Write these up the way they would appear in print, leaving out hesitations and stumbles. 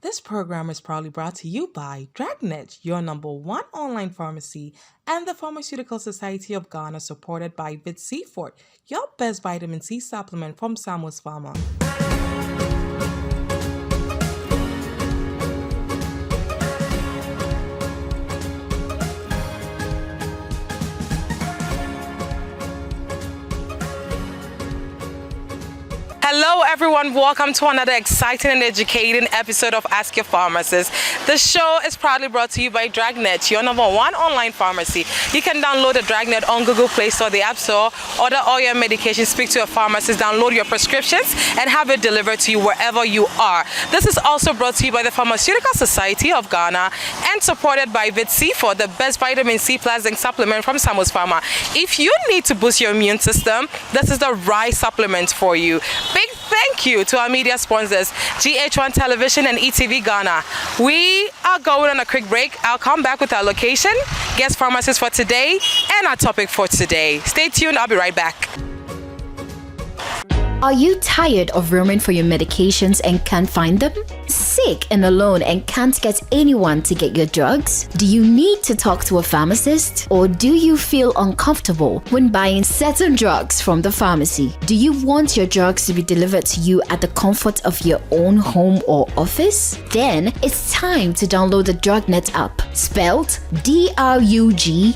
This program is proudly brought to you by Drugnet, your #1 online pharmacy, and the Pharmaceutical Society of Ghana, supported by Seafort, your best vitamin C supplement from Samuel's Pharma. Hello everyone, welcome to another exciting and educating episode of Ask Your Pharmacist. The show is proudly brought to you by Drugnet, your #1 online pharmacy. You can download the Drugnet on Google Play Store, the App Store, order all your medications, speak to a pharmacist, download your prescriptions, and have it delivered to you wherever you are. This is also brought to you by the Pharmaceutical Society of Ghana and supported by Seafort, the best vitamin C plus zinc supplement from Samuel's Pharma. If you need to boost your immune system, this is the right supplement for you. Big thank you to our media sponsors, GH1 Television and ETV Ghana. We are going on a quick break. I'll come back with our location, guest pharmacist for today, and our topic for today. Stay tuned, I'll be right back. Are you tired of roaming for your medications and can't find them? Sick and alone and can't get anyone to get your drugs? Do you need to talk to a pharmacist? Or do you feel uncomfortable when buying certain drugs from the pharmacy? Do you want your drugs to be delivered to you at the comfort of your own home or office? Then it's time to download the Drugnet app, spelled DRUGNET,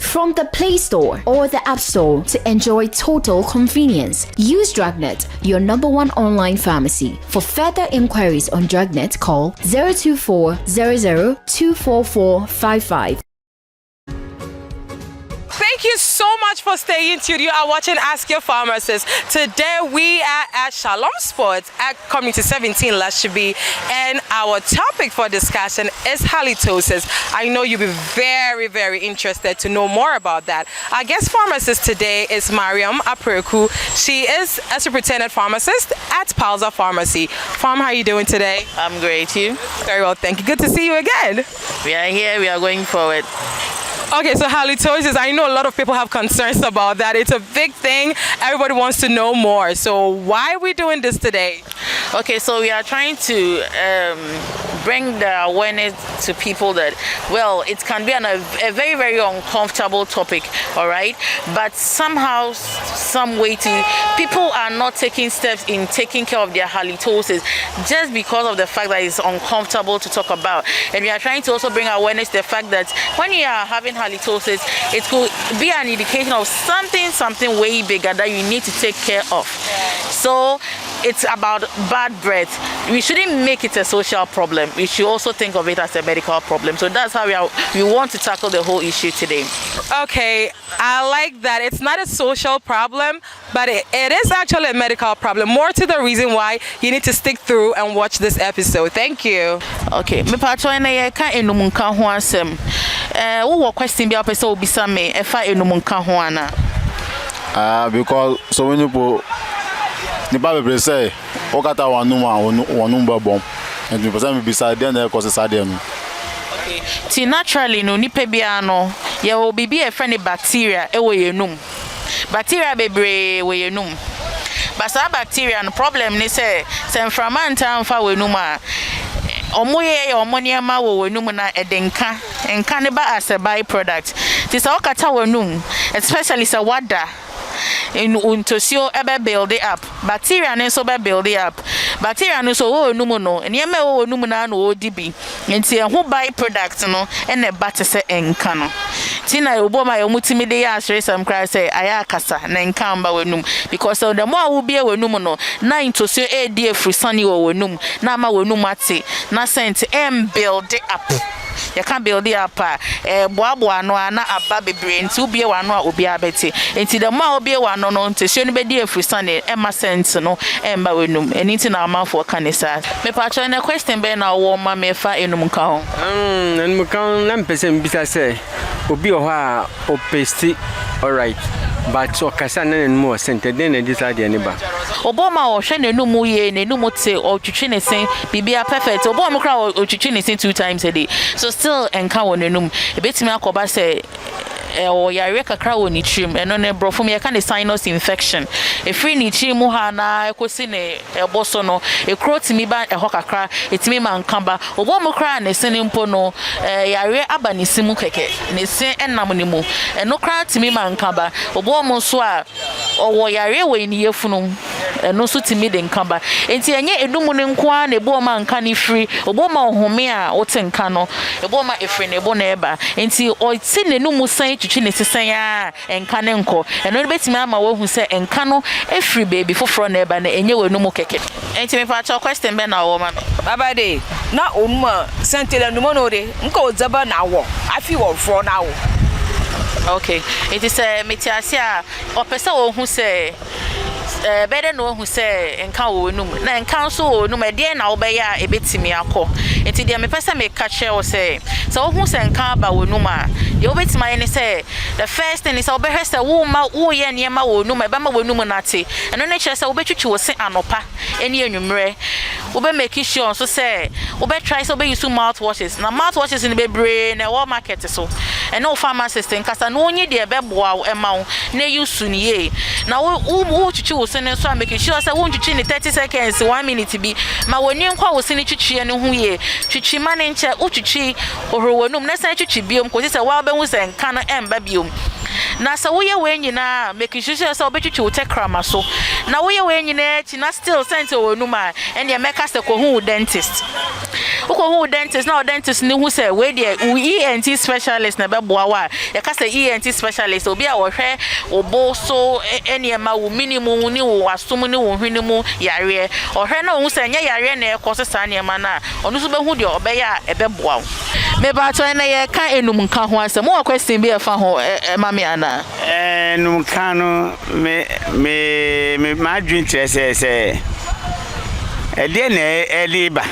from the Play Store or the App Store to enjoy total convenience. Use Drugnet, your #1 online pharmacy. For further inquiries on Drugnet, call 024 00 24455. Thank you so much for staying tuned. You are watching Ask Your Pharmacist. Today we are at Shalom Sports at Community 17 Lashibi, and our topic for discussion is halitosis. I know you'll be very, very interested to know more about that. Our guest pharmacist today is Mariam Apreku. She is a superintendent pharmacist at Palza Pharmacy. Farm, how are you doing today? I'm great, you? Very well, thank you. Good to see you again. We are here, we are going forward. Okay, so halitosis, I know a lot of people have concerns about that. It's a big thing. Everybody wants to know more. So why are we doing this today? Okay, so we are trying to bring the awareness to people that, well, it can be a very, very uncomfortable topic, all right? But somehow, some way people are not taking steps in taking care of their halitosis just because of the fact that it's uncomfortable to talk about. And we are trying to also bring awareness to the fact that when you are having halitosis, it could be an indication of something way bigger that you need to take care of. So it's about bad breath. We shouldn't make it a social problem. We should also think of it as a medical problem. So that's how we want to tackle the whole issue today. Okay, I like that. It's not a social problem, but it is actually a medical problem. More to the reason why you need to stick through and watch this episode. Thank you. Okay, me patro na ka enum nka ho asem. Wo question bi apese obisa me e fa enum nka ho ana. Because so when you put the Bible say okata wanum bom and the person beside them cause sadem. Okay, ti naturally no nipa bia no ye will be a friendly bacteria e wo yenum. Bacteria bebre wo yenum. But sa bacteria no problem ni say mframanta mfa wo yenum a omoye omoniama wo wenum na edenka enka ne ba as a byproduct. Ti sa okata wenum, especially sa wada in untosio ebe build it up. Bacteria ne so be build it up. Bacteria no so wo enum no, enema wo enum na no odibi. Enti ho byproduct no ene ba te se enka no. Ti na oboma yo mutimi de ya asre sam cry say aya kasa na enka mba wenum, because so the more wo bia wenum no na intosio e die frusani wo wenum na ma wenum ate na sent build it up. You can't build it up. Boa no na aba bebre nti ubie wano a obi abeti. Nti the more obi wano no ntesio ni be die frusani ma sent no emba wenum. Enti na amanfo kanisa. Me patcho na question be na wo ma me fa enum nka ho. Enum nka na mpese mbisa say obi o ha o pesti, all right, but okasa na enum sent den na decide any ba. Oboma o hwe na enum ye na enum te o twitwe ne sen bibia perfect. Oboma kra o twitwe ne sen 2 times a day. So still enka won enum. Ebetimi akoba say or yare kakra wɔ ne tirim ɛno ne brɔfo me yɛka ne sinus infection ɛfiri ne tirim mu ha na ɛkɔsi ne ɛbɔ so no ɛkuro tumi ba ɛhɔ kakra ɛtumi ma nkaba ɔbɔ mu kra ne se ne mpo no yare aba ne si mu kɛkɛ ne se ɛnam ne mu ɛno kra tumi ma nkaba ɔbɔ mu nso a ɔwɔ yare wɔ ne yɛfunu ɛno nso tumi de nkaba enti ɛnyɛ edumu ne nko a na ɛbɔ ma nka ne firi ɔbɔ ma ɔhome a wote nka no ɛbɔ ma ɛfiri ne bo na ɛba enti ɔte n'enum san twitwi ne sesan a enka ne nkɔ ɛno ne betimi ama wahu sɛ enka no ɛfiri baby foforɔ na ɛba na ɛnyɛ w'enum kɛkɛ enti me pa cha question be na wo ma me baba de na onuma sentele numo no de nka odzaba na wo afi wo fro na wo okay it is metiase a opesa wo hu sɛ better no who say enka wo num na enka so wo num e na wo be ya e betimi akọ enti dia me pesa me ka che wo say so wo hu say enka ba wo num a ye wo betimi ye ne say the first thing is wo be hwese wo ma wo ye ne ma wo num e ba ma wo num na te eno ne kire say wo betwitwi wo se anopa eni enwumre wo be make sure so say wo be try so be use mouth washes na mouth washes ni be bre na wo market so eno pharmacist nkasa no onye de be boa wo ema wo na use ni ye na wo twitwi wo se ne so make sure say wo twitwi ni 30 seconds 1 minute bi ma woni nkwa wo se ni twitwi ne ho ye twitwi ma ne nche wo twitwi ohrowanum na san twitwi biom ko se wa be hu se nka no emba biom na sa wo ye we nyina make sure say wo betwitwi wo tekrama so na wo ye we nyina chi na still sent wonum a ene e meka se ko hu dentist wo dentist na dentist ni hu se we de ENT specialist na be boa wa ye ka se ENT specialist obi a wo hwe obo so ene ma wo minimum ni wo asom ni wo hwene mu yare o hwe na hu se nya yare na e ko se sa ne ma na onu so be hu de obe ya e be boa me ba to na ye ka enum nka ho asem wo question bi e fa ho ma me ana num kan no me ma dwin kire se e de na eliba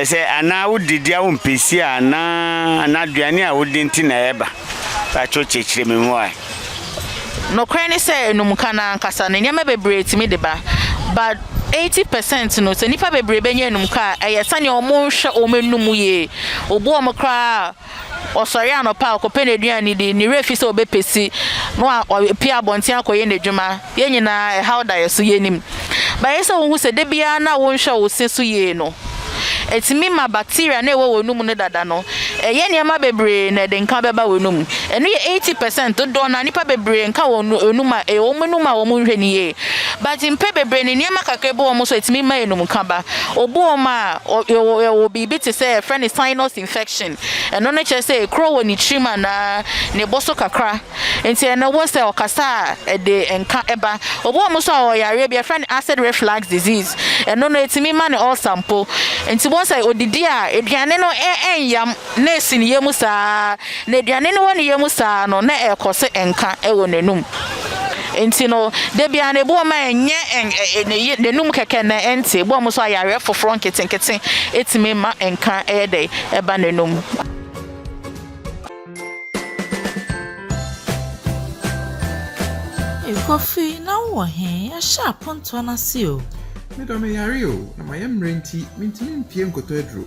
say ana wodidi a wompesi ana aduane a wodinti na eba ba cho chechire me mu ai no kwani say enum kana nkasa ne nyama bebre timi de ba but 80% no se nipa bebre benye enum ka eyesane omo hwe omenum ye obo omo kra osori anopa akopene aduane di ni refi se obepesi no a pia bontia akoye n'adwuma ye nyina how da yeso yenim ba yesa wo hu se de bia na wo hwe wo se so ye no etimi ma bacteria na ewo wonum ne dada no eye niam bebre na de nka beba wonum eno ye 80% do na nipa bebre nka wonum a e omunum a wo mu hwe ni ye but mpe bebre ne niam kakra bo wo so etimi ma enum ka ba obo ma o bibi te say friend sinus infection eno ne che say kro wo ni trima na ne boso kakra enti eno wo say okasa e de nka eba obo mo so o yare bia friend acid reflux disease eno no etimi ma ne all sample enti won say odidi a eduane no enyam na esini yemu saa na eduane no woni yemu saa no na ekose enka ewo nenum enti no de bia na bo ma enye nenum keke na enti bo mo so ayare foforo nketen etimi ma enka ede eba nenum coffee na wo he ya sharp onto na si o me do me yare o na my mrenti mintimi mpie nkoto aduro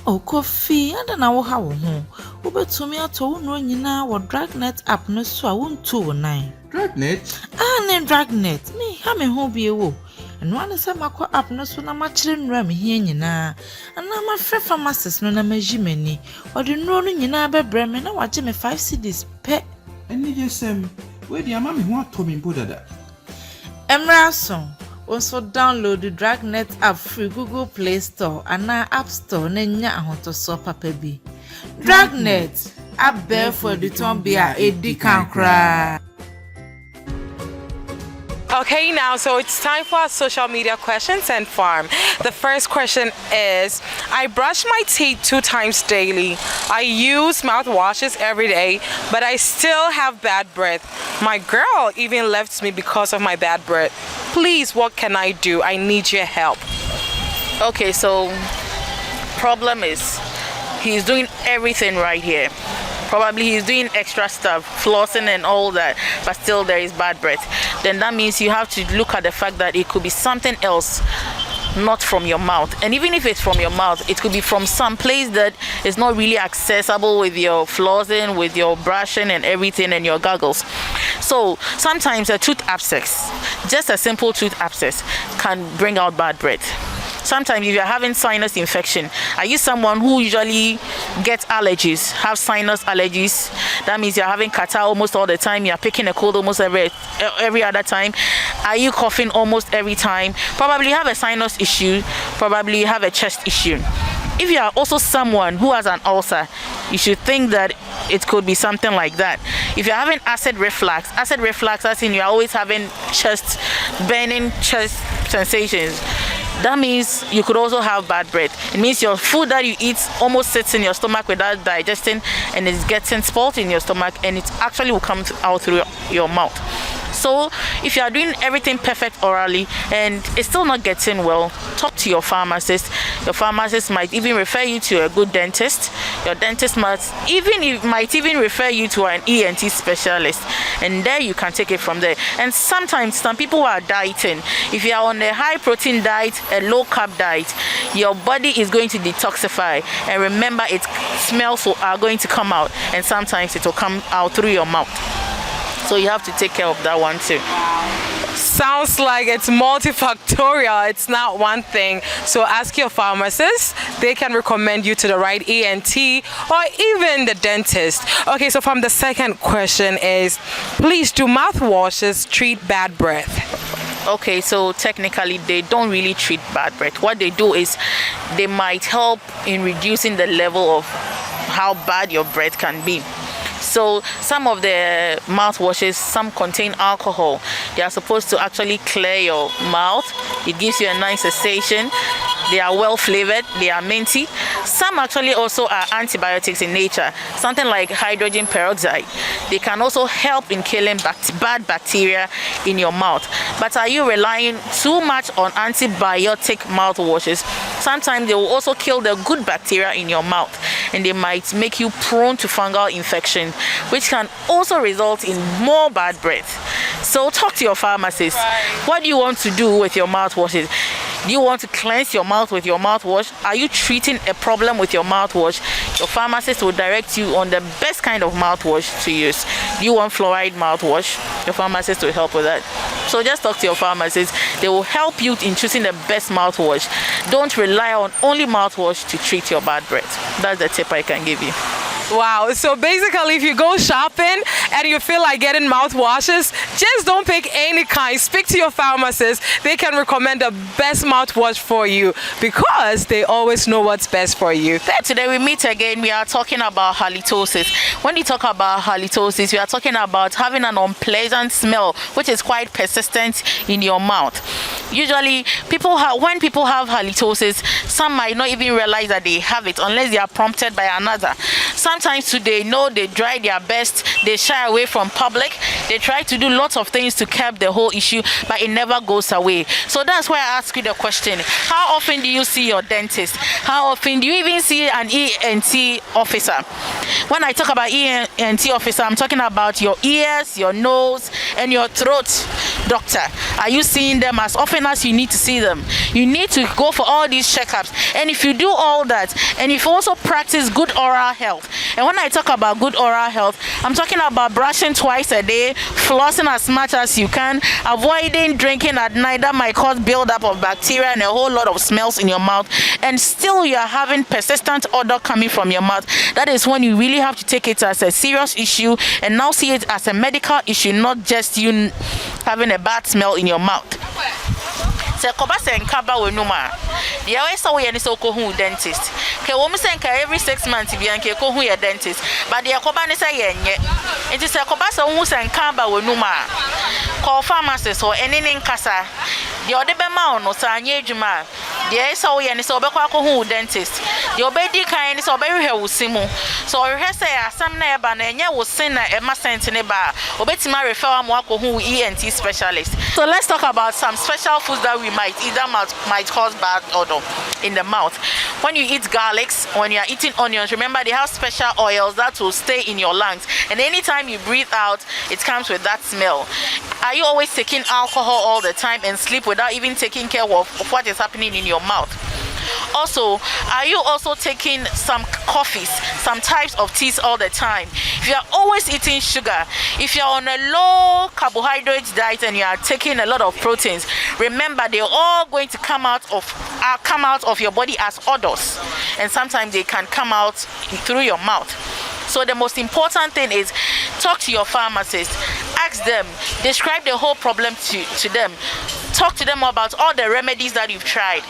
o coffee ada na wo ha wo ho wo betumi ato wo no nyina wo Drugnet app no so a wonto wo nan Drugnet ne Drugnet me ha me ho bi ewo eno ane se makọ app no so na ma kire nura me hia nyina ana ma frɛ pharmacist no na ma jimani odi nuro no nyina bebre me na waje me 5 cedis pe eni jesem we di ama me ho ato me mpo dada Emrason also download the Drugnet app free Google Play Store and App Store na nya ahotoso papa bi Drugnet app there for the tombia edikan kra. Okay, now, so it's time for our social media questions and farm. The first question is, I brush my teeth 2 times daily. I use mouthwashes every day, but I still have bad breath. My girl even left me because of my bad breath. Please, what can I do? I need your help. Okay, so problem is he's doing everything right here. Probably he's doing extra stuff, flossing and all that, but still there is bad breath. Then that means you have to look at the fact that it could be something else not from your mouth. And even if it's from your mouth, it could be from some place that is not really accessible with your flossing, with your brushing and everything, and your goggles. So sometimes a tooth abscess, just a simple tooth abscess, can bring out bad breath. Sometimes if you're having sinus infection, are you someone who usually gets allergies, have sinus allergies? That means you're having catarrh almost all the time, you're picking a cold almost every other time. Are you coughing almost every time? Probably have a sinus issue, probably have a chest issue. If you are also someone who has an ulcer, you should think that it could be something like that. If you're having acid reflux as in you're always having burning chest sensations, that means you could also have bad breath. It means your food that you eat almost sits in your stomach without digesting, and it's getting spoiled in your stomach, and it actually will come out through your mouth. So if you are doing everything perfect orally and it's still not getting well, talk to your pharmacist. Your pharmacist might even refer you to a good dentist. Your dentist might even refer you to an ENT specialist, and there you can take it from there. And sometimes some people are dieting. If you are on a high protein diet, a low carb diet, your body is going to detoxify, and remember, its smells are going to come out, and sometimes it will come out through your mouth. So you have to take care of that one too. Sounds like it's multifactorial. It's not one thing. So ask your pharmacist. They can recommend you to the right ENT or even the dentist. Okay, so from the second question is, please, do mouthwashes treat bad breath? Okay, so technically they don't really treat bad breath. What they do is they might help in reducing the level of how bad your breath can be. So some of the mouthwashes, some contain alcohol. They are supposed to actually clear your mouth. It gives you a nice sensation. They are well flavored. They are minty. Some actually also are antibiotics in nature, something like hydrogen peroxide. They can also help in killing bad bacteria in your mouth. But are you relying too much on antibiotic mouthwashes? Sometimes they will also kill the good bacteria in your mouth, and they might make you prone to fungal infection, which can also result in more bad breath. So talk to your pharmacist. What do you want to do with your mouthwashes? Do you want to cleanse your mouth with your mouthwash? Are you treating a problem with your mouthwash? Your pharmacist will direct you on the best kind of mouthwash to use. Do you want fluoride mouthwash? Your pharmacist will help with that. So just talk to your pharmacist. They will help you in choosing the best mouthwash. Don't rely on only mouthwash to treat your bad breath. That's the tip I can give you. Wow, so basically if you go shopping and you feel like getting mouthwashes, just don't pick any kind. Speak to your pharmacist. They can recommend the best mouthwash for you because they always know what's best for you. Today we meet again. We are talking about halitosis. When you talk about halitosis, we are talking about having an unpleasant smell which is quite persistent in your mouth. Usually when people have halitosis, some might not even realize that they have it unless they are prompted by another. Sometimes they know they try their best, they shy away from public, they try to do lots of things to curb the whole issue, but it never goes away. So that's why I ask you the question, how often do you see your dentist? How often do you even see an ENT officer? When I talk about ENT officer, I'm talking about your ears, your nose, and your throat doctor. Are you seeing them as often as you need to see them? You need to go for all these checkups. And if you do all that, and if you also practice good oral health, and when I talk about good oral health, I'm talking about brushing twice a day, flossing as much as you can, avoiding drinking at night. That might cause buildup of bacteria and a whole lot of smells in your mouth, and still you are having persistent odor coming from your mouth. That is when you really have to take it as a serious issue and now see it as a medical issue, not just you having a bad smell in your mouth. Se koba se nkaba wenuma dia we so we ni so ko hu dentist ke wo mu se nka every 6 months bi anke ko hu ye dentist but dia koba ni se ye nye enti se koba se hu se nkaba wenuma ko pharmacist or any nkasa dia ode be ma ono sa anye adwuma dia so we ni so be kwa ko hu dentist dia obedi kan ni so be hwehwe wo simu so hwehwe se asam na e ba na enye wo sin na e ma sent ne ba obetima refer am ko hu ENT specialist. So let's talk about some special foods that we might cause bad odor in the mouth. when you eat garlics, when you are eating onions, remember they have special oils that will stay in your lungs. And anytime you breathe out, it comes with that smell. Are you always taking alcohol all the time and sleep without even taking care of what is happening in your mouth? Also, are you also taking some coffees, some types of teas all the time? If you are always eating sugar, if you are on a low carbohydrate diet and you are taking a lot of proteins, remember they're all going to come out of your body as odors, and sometimes they can come out through your mouth. So the most important thing is talk to your pharmacist, ask them, describe the whole problem to them. Talk to them about all the remedies that you've tried,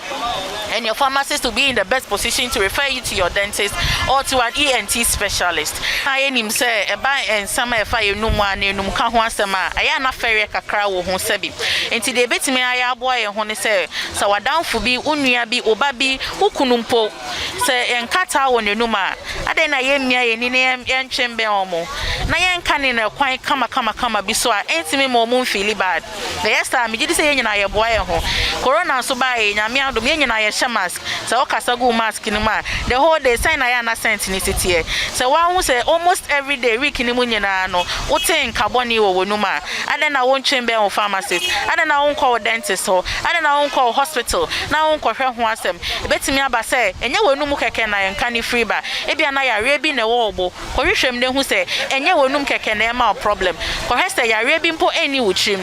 and your pharmacist will be in the best position to refer you to your dentist or to an ENT specialist. I am say a buy and summer if I no one in Numkahuasama. I am not ferry kakra wo hon sebi. Enti de beti me aya boy e hon say so wadan fu bi unua bi obabi ukunumpo say enkata wo ne numa ade na ye mia ye ni ne entwembe omo na ye nka ne na kwan kama bi so a entimi mo mo feel bad. The yes time me say ye nyina ye boy e ho corona so ba ye nyame adom ye nyina ye hye mask say o kasa go mask ni ma the whole day sign na ya na sent ni titie say one who say almost every day week ni mu nyina no wo ten carboni wo numa ade na won twembe o pharmacist ade na won call dentist ho ade na won call hospital na won kwohwe ho asem ebetimi aba say enye wonum keke na yenka ni free ba ebia na yare bi na wo obo kohwehwem ne hu say enye wonum keke na ma problem kohwe say yare bi mpo eni wuchim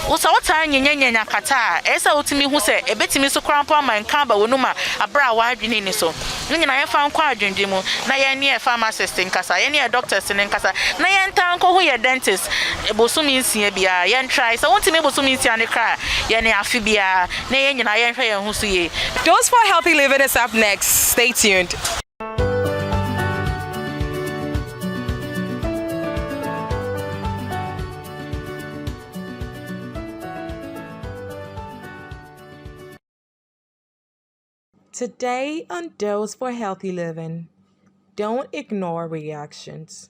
wo sa wota nyenya kata esa wotimi hu say ebetimi so krampo ama nka ba wonuma abra wa adwene ni so nyina ye fa nkwa adwende mu na ye ne e pharmacist nkasa ye ne e doctors ne nkasa na ye ntan ko hu ye dentist bosumi nsia bia ye try so wotimi bosumi nsia ne kra ye ne afi bia na ye nyina ye hwe ye hu so ye. Dose for Healthy Living is up next. Stay tuned. Today on Dose for Healthy Living, don't ignore reactions.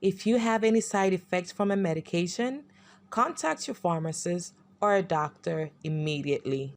If you have any side effects from a medication, contact your pharmacist or a doctor immediately.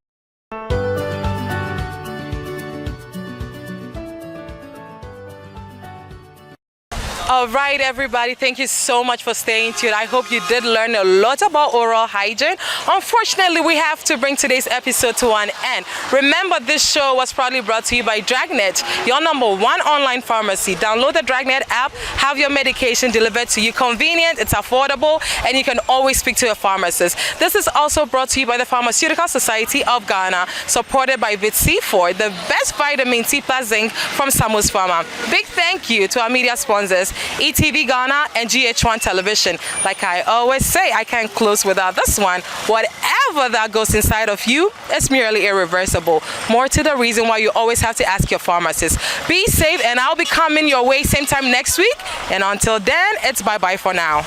All right, everybody, thank you so much for staying tuned. I hope you did learn a lot about oral hygiene. Unfortunately, we have to bring today's episode to an end. Remember, this show was proudly brought to you by Drugnet, your #1 online pharmacy. Download the Drugnet app, have your medication delivered to you. Convenient, it's affordable, and you can always speak to a pharmacist. This is also brought to you by the Pharmaceutical Society of Ghana, supported by VitC4, the best vitamin C plus zinc from Samus Pharma. Big thank you to our media sponsors, ETV Ghana and GH1 Television. Like I always say, I can't close without this one. Whatever that goes inside of you is merely irreversible. More to the reason why you always have to ask your pharmacist. Be safe, and I'll be coming your way same time next week. And until then, it's bye-bye for now.